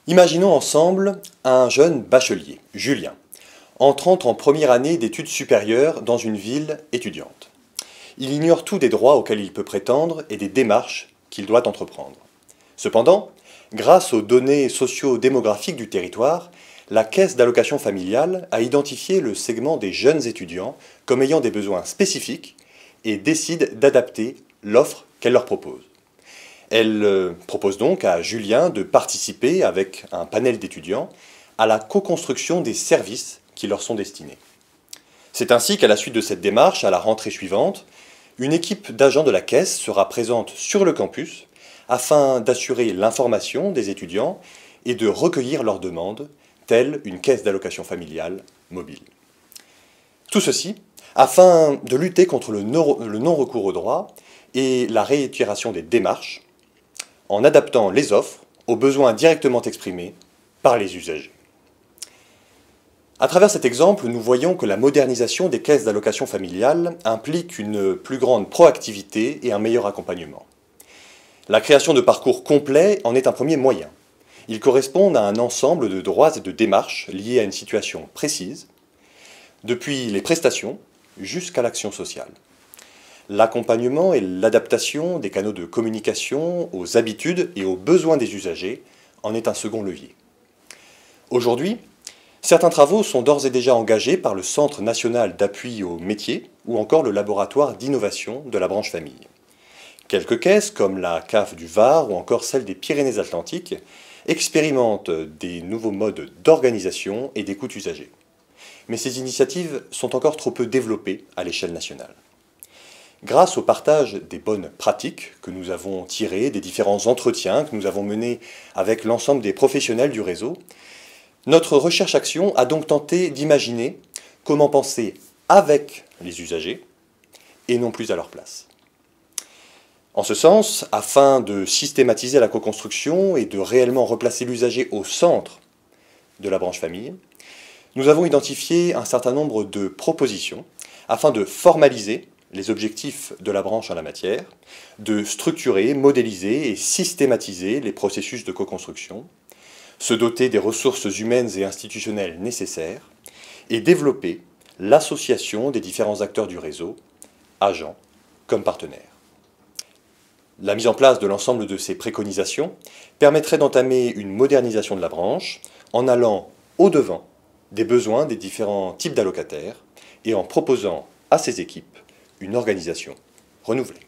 Imaginons ensemble un jeune bachelier, Julien, entrant en première année d'études supérieures dans une ville étudiante. Il ignore tout des droits auxquels il peut prétendre et des démarches qu'il doit entreprendre. Cependant, grâce aux données socio-démographiques du territoire, la Caisse d'allocation familiale a identifié le segment des jeunes étudiants comme ayant des besoins spécifiques et décide d'adapter l'offre qu'elle leur propose. Elle propose donc à Julien de participer avec un panel d'étudiants à la co-construction des services qui leur sont destinés. C'est ainsi qu'à la suite de cette démarche, à la rentrée suivante, une équipe d'agents de la Caisse sera présente sur le campus afin d'assurer l'information des étudiants et de recueillir leurs demandes, telle une caisse d'allocation familiale mobile. Tout ceci afin de lutter contre le non-recours aux droits et la réitération des démarches, en adaptant les offres aux besoins directement exprimés par les usagers. À travers cet exemple, nous voyons que la modernisation des caisses d'allocation familiale implique une plus grande proactivité et un meilleur accompagnement. La création de parcours complets en est un premier moyen. Ils correspondent à un ensemble de droits et de démarches liés à une situation précise, depuis les prestations jusqu'à l'action sociale. L'accompagnement et l'adaptation des canaux de communication aux habitudes et aux besoins des usagers en est un second levier. Aujourd'hui, certains travaux sont d'ores et déjà engagés par le Centre national d'appui aux métiers ou encore le laboratoire d'innovation de la branche famille. Quelques caisses, comme la CAF du Var ou encore celle des Pyrénées-Atlantiques, expérimentent des nouveaux modes d'organisation et d'écoute usagers. Mais ces initiatives sont encore trop peu développées à l'échelle nationale. Grâce au partage des bonnes pratiques que nous avons tirées des différents entretiens que nous avons menés avec l'ensemble des professionnels du réseau, notre recherche-action a donc tenté d'imaginer comment penser avec les usagers et non plus à leur place. En ce sens, afin de systématiser la co-construction et de réellement replacer l'usager au centre de la branche famille, nous avons identifié un certain nombre de propositions afin de formaliser les objectifs de la branche en la matière, de structurer, modéliser et systématiser les processus de co-construction, se doter des ressources humaines et institutionnelles nécessaires et développer l'association des différents acteurs du réseau, agents comme partenaires. La mise en place de l'ensemble de ces préconisations permettrait d'entamer une modernisation de la branche en allant au-devant des besoins des différents types d'allocataires et en proposant à ces équipes une organisation renouvelée.